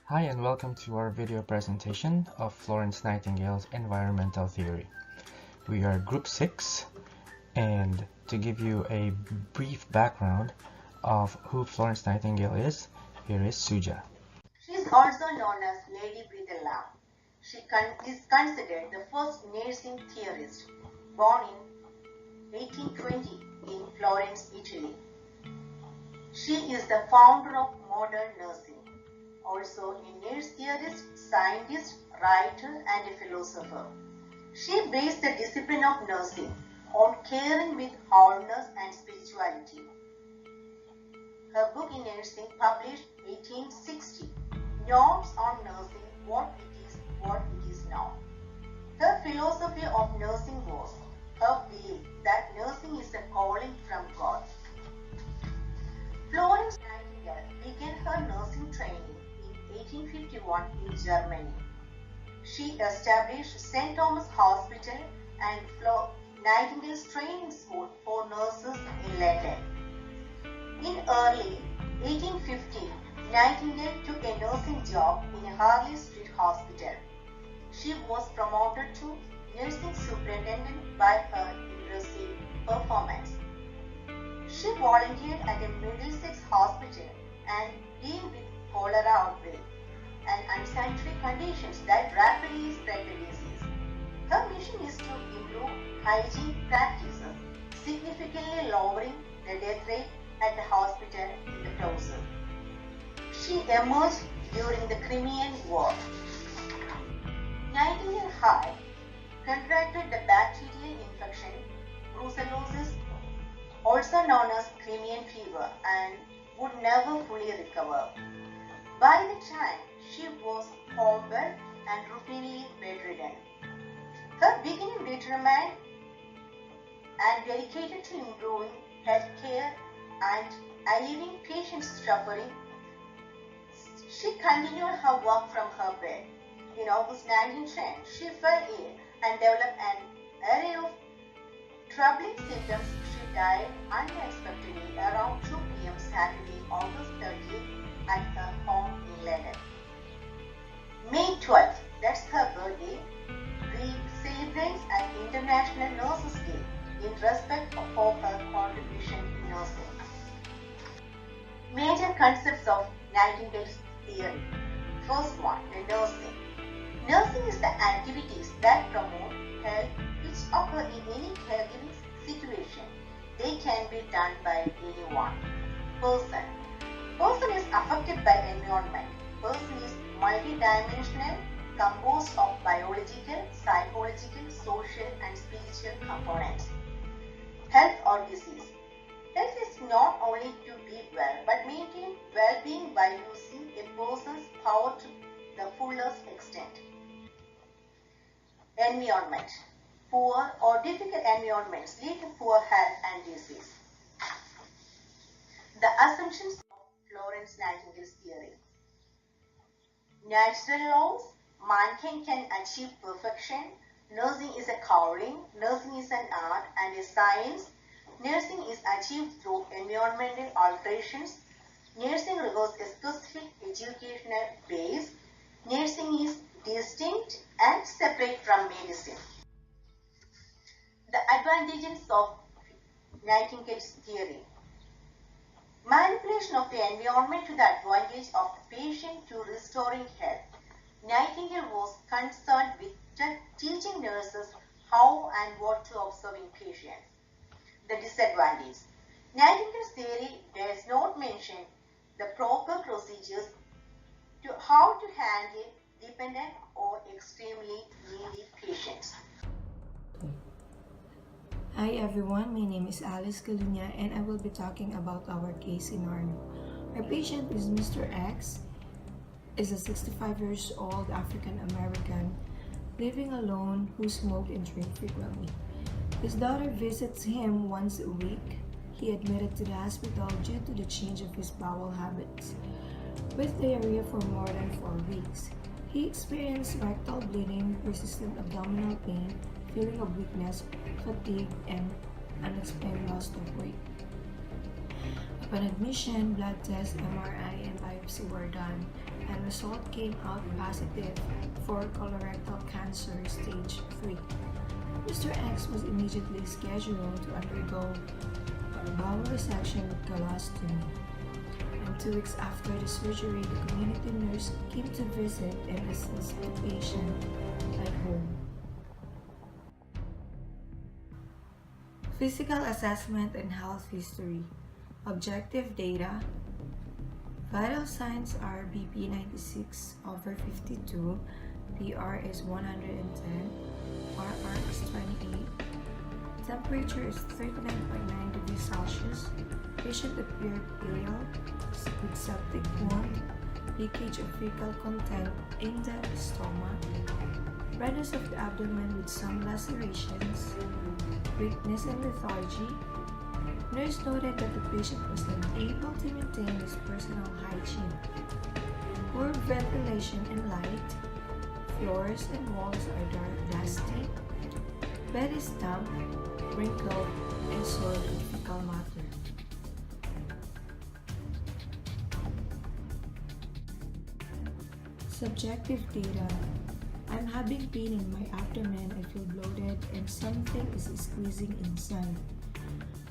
Hi and welcome to our video presentation of Florence Nightingale's environmental theory. We are group 6, and to give you a brief background of who Florence Nightingale is, here is Suja. She is also known as Lady with a Lamp. She is considered the first nursing theorist, born in 1820 in Florence, Italy. She is the founder of modern nursing, also a nurse theorist, scientist, writer, and a philosopher. She based the discipline of nursing on caring with wholeness and spirituality. Her book in nursing, published 1860, Notes on Nursing, what it is now. Her philosophy of nursing was her belief that nursing is a calling from God. Florence Nightingale began her nursing training in 1851 in Germany. She established St. Thomas Hospital and Nightingale's Training School for Nurses in London. In early 1850, Nightingale took a nursing job in Harley Street Hospital. She was promoted to nursing superintendent by her impressive performance. She volunteered at a Middlesex hospital and dealt with cholera outbreak and unsanitary conditions that rapidly spread the disease. Her mission is to improve hygiene practices, significantly lowering the death rate at the hospital in the process. She emerged during the Crimean War. Nightingale had contracted the bacterial infection brucellosis, also known as Crimean fever, and would never fully recover. By the time she was homebound and routinely bedridden, her beginning determined and dedicated to improving healthcare and alleviating patients' suffering. She continued her work from her bed. In August 1910, she fell ill and developed an array of troubling symptoms. She died unexpectedly around 2 p.m. Saturday, August 30th at her home in London. May 12th, that's her birthday, we celebrate an International Nurses Day in respect for her contribution in nursing. Major concepts of Nightingale's theory. First one, the nursing. Nursing is the activities that promote health which occur in any caregiving situation. They can be done by anyone. Person. Person is affected by environment. Person is multidimensional, composed of biological, psychological, social, and spiritual components. Health or disease. Health is not only to be well, but maintain well-being by using a person's power to the fullest extent. Environment. Poor or difficult environments lead to poor health and disease. The assumptions of Florence Nightingale's theory. Natural laws. Mankind can achieve perfection. Nursing is a calling. Nursing is an art and a science. Nursing is achieved through environmental alterations. Nursing requires a specific educational base. Nursing is distinct and separate from medicine. The advantages of Nightingale's theory. Manipulation of the environment to the advantage of the patient to restoring health. Nightingale was concerned with teaching nurses how and what to observe in patients. The disadvantage. Nightingale's theory does not mention the proper procedures to how to handle dependent or extremely needy patients. Hi everyone, my name is Alica Calunia and I will be talking about our case in Arno. Our patient is Mr. X, is a 65 years old African American living alone who smoked and drank frequently. His daughter visits him once a week. He admitted to the hospital due to the change of his bowel habits. With diarrhea for more than 4 weeks, he experienced rectal bleeding, persistent abdominal pain, feeling of weakness, fatigue, and unexplained loss of weight. Upon admission, blood tests, MRI, and biopsy were done, and result came out positive for colorectal cancer stage 3. Mr. X was immediately scheduled to undergo a bowel resection with colostomy. And 2 weeks after the surgery, the community nurse came to visit and assist the patient at home. Physical assessment and health history. Objective data. Vital signs are BP 96/52, PR is 110, RR is 28, temperature is 39.9 degrees Celsius, patient appeared pale with septic wound, leakage of fecal content in the stomach, redness of the abdomen with some lacerations, weakness and lethargy. Nurse noted that the patient was unable to maintain his personal hygiene. Poor ventilation and light. Floors and walls are dark dusty. Bed is damp, wrinkled, and soiled with fecal matter. Subjective data. I'm having pain in my abdomen. I feel bloated and something is squeezing inside,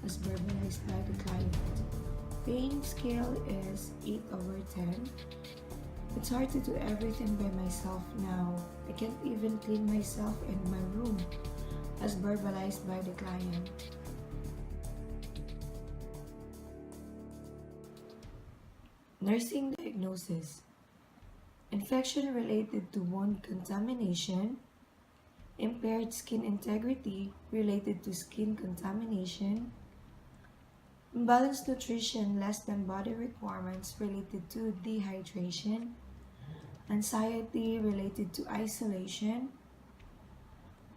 as verbalized by the client. Pain scale is 8/10. It's hard to do everything by myself now. I can't even clean myself and my room, as verbalized by the client. Nursing diagnosis. Infection related to wound contamination, impaired skin integrity related to skin contamination, imbalanced nutrition less than body requirements related to dehydration, anxiety related to isolation,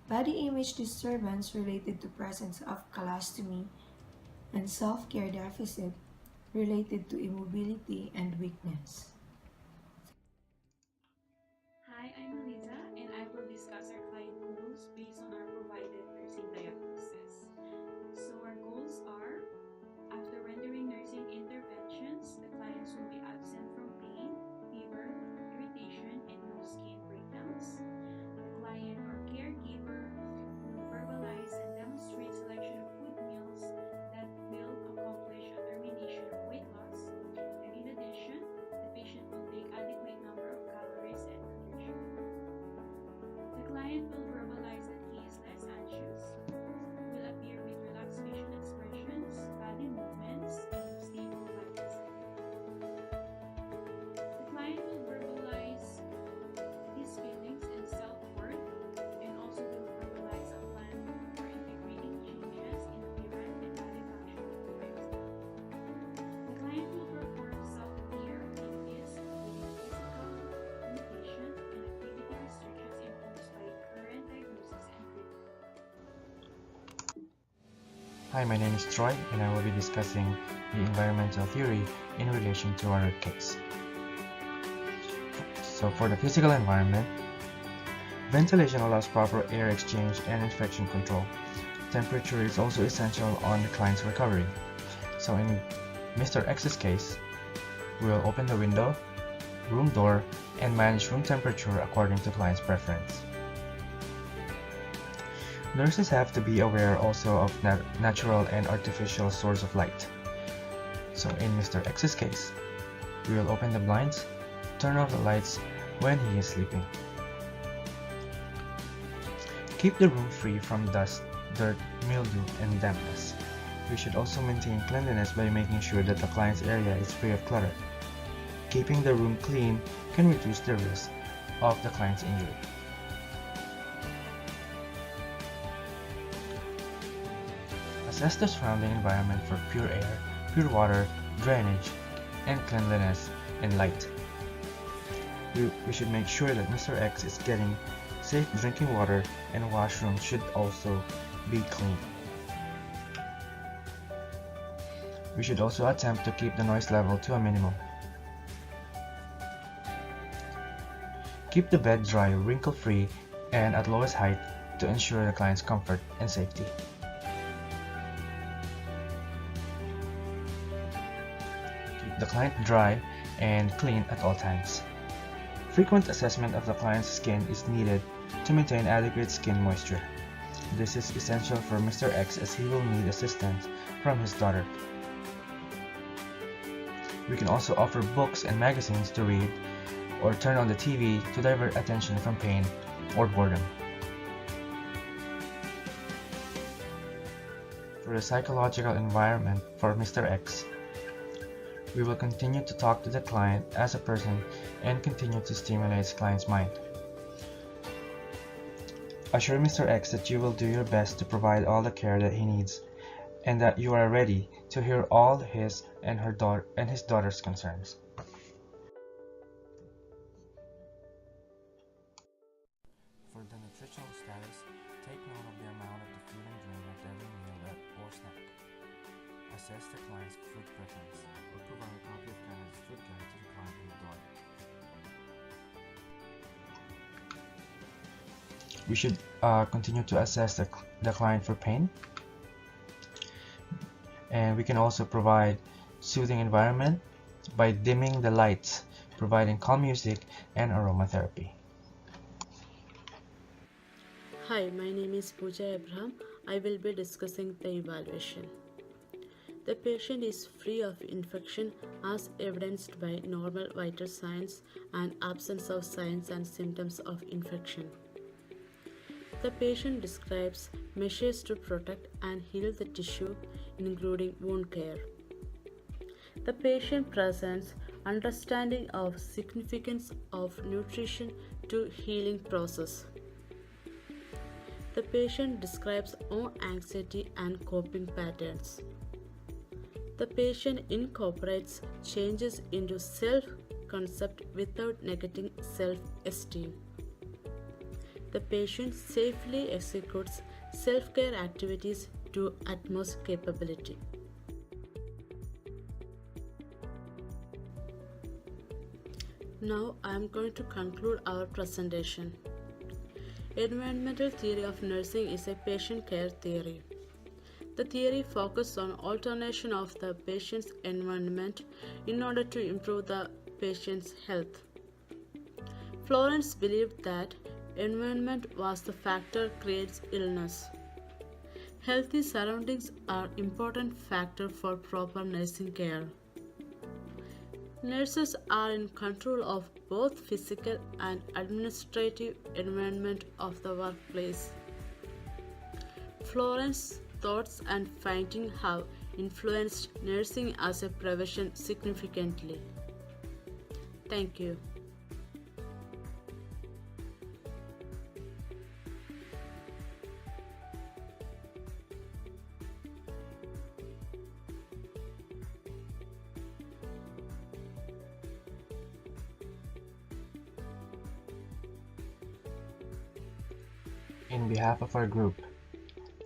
body image disturbance related to presence of colostomy, and self-care deficit related to immobility and weakness. Hi, I'm Melizza, and I will discuss our client goals based on our provided nursing diagnosis. So our goals are, after rendering nursing interventions, the clients will be absent from pain, fever, irritation, and no skin breakdowns. The client or caregiver will verbalize and demonstrate selection of food meals that will accomplish a termination of weight loss. And in addition, the patient will take adequate number of calories and nutrition. The client will verbalize that he is less anxious, will appear with relaxed facial expressions, body movements, and stable body state. The client will verbalize his feelings and self-worth, and also will verbalize a plan for integrating changes in appearance and body function of the lifestyle. The client will perform self-care activities, including physical, meditation, and activity restrictions imposed by current diagnosis and treatment. Hi, my name is Troy, and I will be discussing the environmental theory in relation to our case. So for the physical environment, ventilation allows proper air exchange and infection control. Temperature is also essential on the client's recovery. So in Mr. X's case, we'll open the window, room door, and manage room temperature according to client's preference. Nurses have to be aware also of natural and artificial source of light. So in Mr. X's case, we will open the blinds, turn off the lights when he is sleeping. Keep the room free from dust, dirt, mildew, and dampness. We should also maintain cleanliness by making sure that the client's area is free of clutter. Keeping the room clean can reduce the risk of the client's injury. Assess the surrounding environment for pure air, pure water, drainage, and cleanliness and light. We should make sure that Mr. X is getting safe drinking water, and washrooms should also be clean. We should also attempt to keep the noise level to a minimum. Keep the bed dry, wrinkle-free, and at lowest height to ensure the client's comfort and safety. the client dry and clean at all times. Frequent assessment of the client's skin is needed to maintain adequate skin moisture. This is essential for Mr. X as he will need assistance from his daughter. We can also offer books and magazines to read or turn on the TV to divert attention from pain or boredom. For the psychological environment for Mr. X, we will continue to talk to the client as a person and continue to stimulate the client's mind. Assure Mr. X that you will do your best to provide all the care that he needs and that you are ready to hear all his and his daughter's concerns. For the nutritional status, take note of the amount of the food and drink at every meal or snack. Assess the client's food preference or provide a copy of Canada's food guide to the client and the daughter. We should continue to assess the client for pain, and we can also provide soothing environment by dimming the lights, providing calm music and aromatherapy. Hi, my name is Pooja Abraham. I will be discussing the evaluation. The patient is free of infection as evidenced by normal vital signs and absence of signs and symptoms of infection. The patient describes measures to protect and heal the tissue, including wound care. The patient presents understanding of significance of nutrition to healing process. The patient describes own anxiety and coping patterns. The patient incorporates changes into self-concept without negating self-esteem. The patient safely executes self-care activities to utmost capability. Now I am going to conclude our presentation. Environmental theory of nursing is a patient care theory. The theory focuses on alternation of the patient's environment in order to improve the patient's health. Florence believed that environment was the factor creates illness. Healthy surroundings are important factor for proper nursing care. Nurses are in control of both physical and administrative environment of the workplace. Florence's thoughts and findings have influenced nursing as a profession significantly. Thank you. In behalf of our group,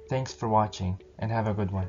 thanks for watching and have a good one.